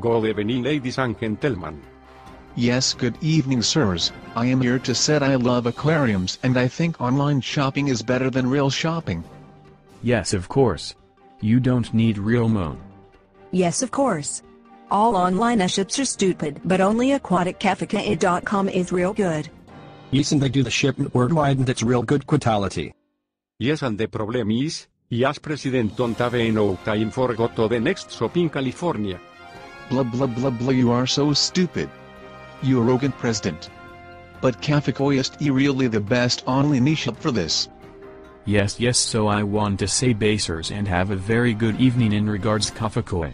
Good evening, ladies and gentlemen. Yes, good evening, sirs. I am here to say I love aquariums and I think online shopping is better than real shopping. Yes, of course. You don't need real moan. Yes, of course. All online shops are stupid, but only aquaticcafe.com is real good. Yes, and they do the shipment worldwide and it's real good quality. Yes, and the problem is, yes, President don't have enough time for go to the next shop in California. Blah blah blah blah, you are so stupid. You arrogant president. But Cafecoy is really the best online shop for this. Yes, so I want to say basers and have a very good evening in regards Cafecoy.